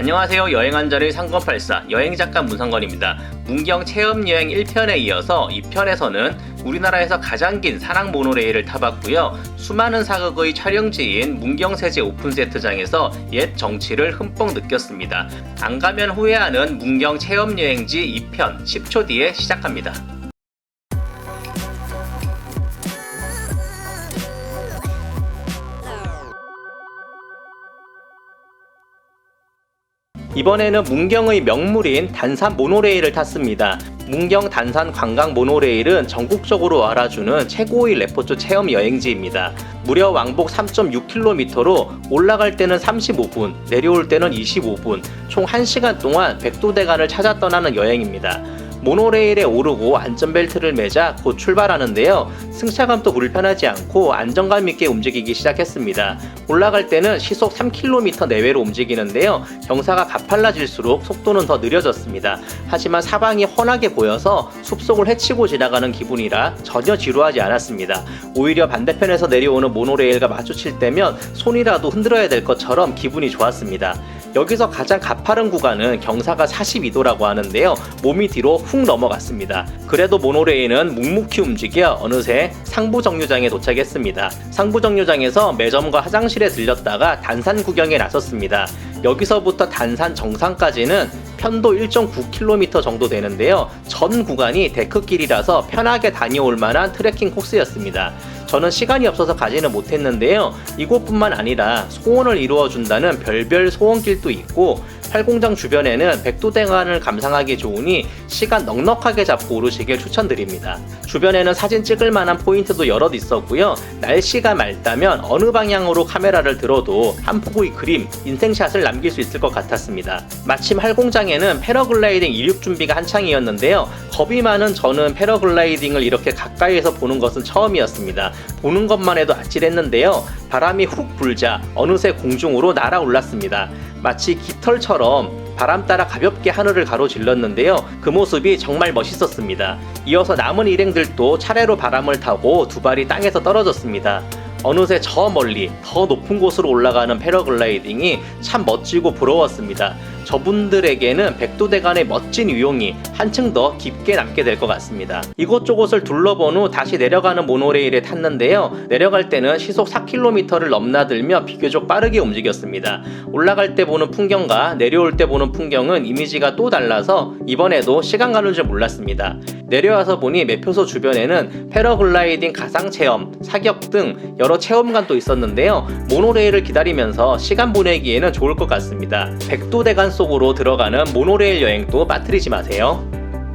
안녕하세요. 여행한자리 상권팔사 여행작가 문상건입니다. 문경 체험여행 1편에 이어서 2편에서는 우리나라에서 가장 긴 산악 모노레일을 타봤고요. 수많은 사극의 촬영지인 문경세제 오픈세트장에서 옛 정취를 흠뻑 느꼈습니다. 안 가면 후회하는 문경 체험여행지 2편 10초 뒤에 시작합니다. 이번에는 문경의 명물인 단산 모노레일을 탔습니다. 문경 단산 관광 모노레일은 전국적으로 알아주는 최고의 레포츠 체험 여행지입니다. 무려 왕복 3.6km로 올라갈 때는 35분, 내려올 때는 25분, 총 1시간 동안 백두대간을 찾아 떠나는 여행입니다. 모노레일에 오르고 안전벨트를 매자 곧 출발하는데요. 승차감도 불편하지 않고 안정감 있게 움직이기 시작했습니다. 올라갈 때는 시속 3km 내외로 움직이는데요. 경사가 가팔라질수록 속도는 더 느려졌습니다. 하지만 사방이 훤하게 보여서 숲속을 헤치고 지나가는 기분이라 전혀 지루하지 않았습니다. 오히려 반대편에서 내려오는 모노레일과 마주칠 때면 손이라도 흔들어야 될 것처럼 기분이 좋았습니다. 여기서 가장 가파른 구간은 경사가 42도라고 하는데요. 몸이 뒤로 훅 넘어갔습니다. 그래도 모노레일은 묵묵히 움직여 어느새 상부정류장에 도착했습니다. 상부정류장에서 매점과 화장실에 들렸다가 단산 구경에 나섰습니다. 여기서부터 단산 정상까지는 편도 1.9km 정도 되는데요. 전 구간이 데크길이라서 편하게 다녀올 만한 트레킹 코스였습니다. 저는 시간이 없어서 가지는 못했는데요. 이곳뿐만 아니라 소원을 이루어준다는 별별 소원길도 있고 활공장 주변에는 백두대간을 감상하기 좋으니 시간 넉넉하게 잡고 오르시길 추천드립니다. 주변에는 사진 찍을 만한 포인트도 여럿 있었고요. 날씨가 맑다면 어느 방향으로 카메라를 들어도 한 폭의 그림, 인생샷을 남길 수 있을 것 같았습니다. 마침 활공장에는 패러글라이딩 이륙 준비가 한창이었는데요. 겁이 많은 저는 패러글라이딩을 이렇게 가까이에서 보는 것은 처음이었습니다. 보는 것만 해도 아찔했는데요. 바람이 훅 불자 어느새 공중으로 날아올랐습니다. 마치 깃털처럼 바람 따라 가볍게 하늘을 가로질렀는데요. 그 모습이 정말 멋있었습니다. 이어서 남은 일행들도 차례로 바람을 타고 두 발이 땅에서 떨어졌습니다. 어느새 저 멀리 더 높은 곳으로 올라가는 패러글라이딩이 참 멋지고 부러웠습니다. 저분들에게는 백두대간의 멋진 위용이 한층 더 깊게 남게 될 것 같습니다. 이곳저곳을 둘러본 후 다시 내려가는 모노레일에 탔는데요. 내려갈 때는 시속 4km를 넘나들며 비교적 빠르게 움직였습니다. 올라갈 때 보는 풍경과 내려올 때 보는 풍경은 이미지가 또 달라서 이번에도 시간 가는 줄 몰랐습니다. 내려와서 보니 매표소 주변에는 패러글라이딩 가상체험, 사격 등 여러 체험관도 있었는데요. 모노레일을 기다리면서 시간 보내기에는 좋을 것 같습니다. 백두대간 속으로 들어가는 모노레일 여행도 빠뜨리지 마세요.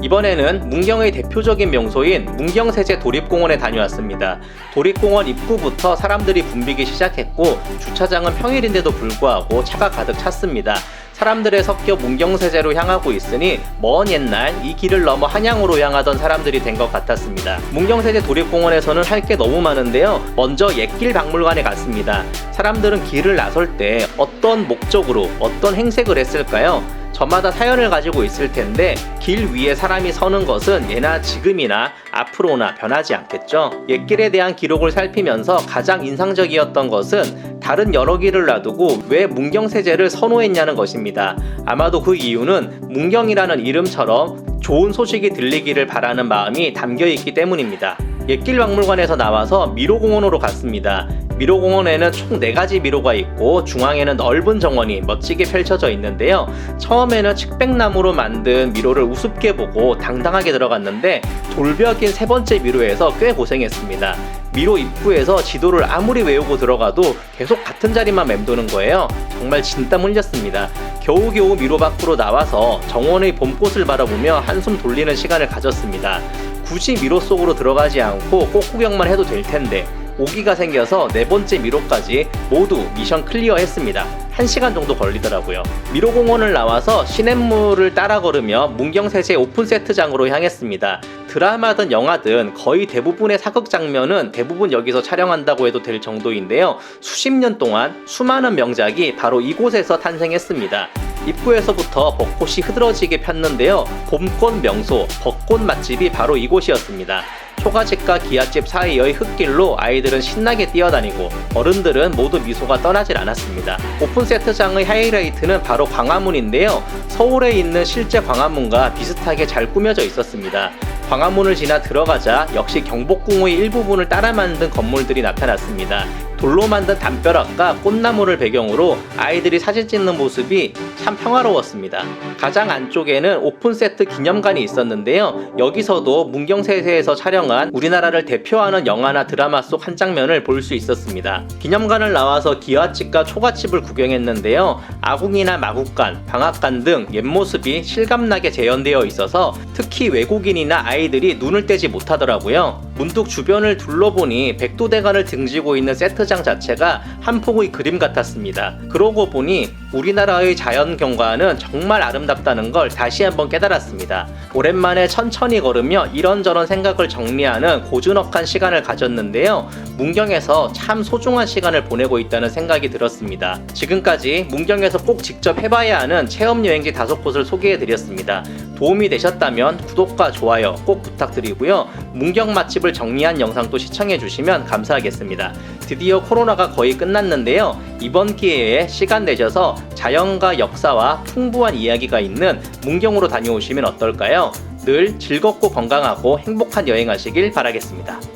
이번에는 문경의 대표적인 명소인 문경세제 도립공원에 다녀왔습니다. 도립공원 입구부터 사람들이 붐비기 시작했고 주차장은 평일인데도 불구하고 차가 가득 찼습니다. 사람들에 섞여 문경세제로 향하고 있으니 먼 옛날 이 길을 넘어 한양으로 향하던 사람들이 된 것 같았습니다. 문경세제 도립공원에서는 할 게 너무 많은데요. 먼저 옛길 박물관에 갔습니다. 사람들은 길을 나설 때 어떤 목적으로 어떤 행색을 했을까요? 저마다 사연을 가지고 있을 텐데 길 위에 사람이 서는 것은 예나 지금이나 앞으로나 변하지 않겠죠. 옛길에 대한 기록을 살피면서 가장 인상적이었던 것은 다른 여러 길을 놔두고 왜 문경세제를 선호했냐는 것입니다. 아마도 그 이유는 문경이라는 이름처럼 좋은 소식이 들리기를 바라는 마음이 담겨있기 때문입니다. 옛길 박물관에서 나와서 미로공원으로 갔습니다. 미로공원에는 총 4가지 미로가 있고 중앙에는 넓은 정원이 멋지게 펼쳐져 있는데요. 처음에는 측백나무로 만든 미로를 우습게 보고 당당하게 들어갔는데 돌벽인 3번째 미로에서 꽤 고생했습니다. 미로 입구에서 지도를 아무리 외우고 들어가도 계속 같은 자리만 맴도는 거예요. 정말 진땀 흘렸습니다. 겨우겨우 미로 밖으로 나와서 정원의 봄꽃을 바라보며 한숨 돌리는 시간을 가졌습니다. 굳이 미로 속으로 들어가지 않고 꽃 구경만 해도 될 텐데 오기가 생겨서 4번째 미로까지 모두 미션 클리어 했습니다. 1시간 정도 걸리더라고요. 미로공원을 나와서 시냇물을 따라 걸으며 문경세제 오픈세트장으로 향했습니다. 드라마든 영화든 거의 대부분의 사극 장면은 대부분 여기서 촬영한다고 해도 될 정도인데요. 수십 년 동안 수많은 명작이 바로 이곳에서 탄생했습니다. 입구에서부터 벚꽃이 흐드러지게 폈는데요. 봄꽃 명소, 벚꽃 맛집이 바로 이곳이었습니다. 초가집과 기아집 사이의 흙길로 아이들은 신나게 뛰어다니고 어른들은 모두 미소가 떠나질 않았습니다. 오픈 세트장의 하이라이트는 바로 광화문인데요. 서울에 있는 실제 광화문과 비슷하게 잘 꾸며져 있었습니다. 광화문을 지나 들어가자 역시 경복궁의 일부분을 따라 만든 건물들이 나타났습니다. 돌로 만든 담벼락과 꽃나무를 배경으로 아이들이 사진 찍는 모습이 참 평화로웠습니다. 가장 안쪽에는 오픈세트 기념관이 있었는데요. 여기서도 문경세제에서 촬영한 우리나라를 대표하는 영화나 드라마 속 한 장면을 볼 수 있었습니다. 기념관을 나와서 기와집과 초가집을 구경했는데요. 아궁이나 마국간, 방앗간 등 옛모습이 실감나게 재현되어 있어서 특히 외국인이나 아이들이 눈을 떼지 못하더라고요. 문득 주변을 둘러보니 백두대간을 등지고 있는 세트장 자체가 한 폭의 그림 같았습니다. 그러고 보니 우리나라의 자연경관은 정말 아름답다는 걸 다시 한번 깨달았습니다. 오랜만에 천천히 걸으며 이런저런 생각을 정리하는 고즈넉한 시간을 가졌는데요. 문경에서 참 소중한 시간을 보내고 있다는 생각이 들었습니다. 지금까지 문경에서 꼭 직접 해봐야 하는 체험여행지 5곳을 소개해드렸습니다. 도움이 되셨다면 구독과 좋아요 꼭 부탁드리고요. 문경 맛집을 정리한 영상도 시청해주시면 감사하겠습니다. 드디어 코로나가 거의 끝났는데요. 이번 기회에 시간 내셔서 자연과 역사와 풍부한 이야기가 있는 문경으로 다녀오시면 어떨까요? 늘 즐겁고 건강하고 행복한 여행하시길 바라겠습니다.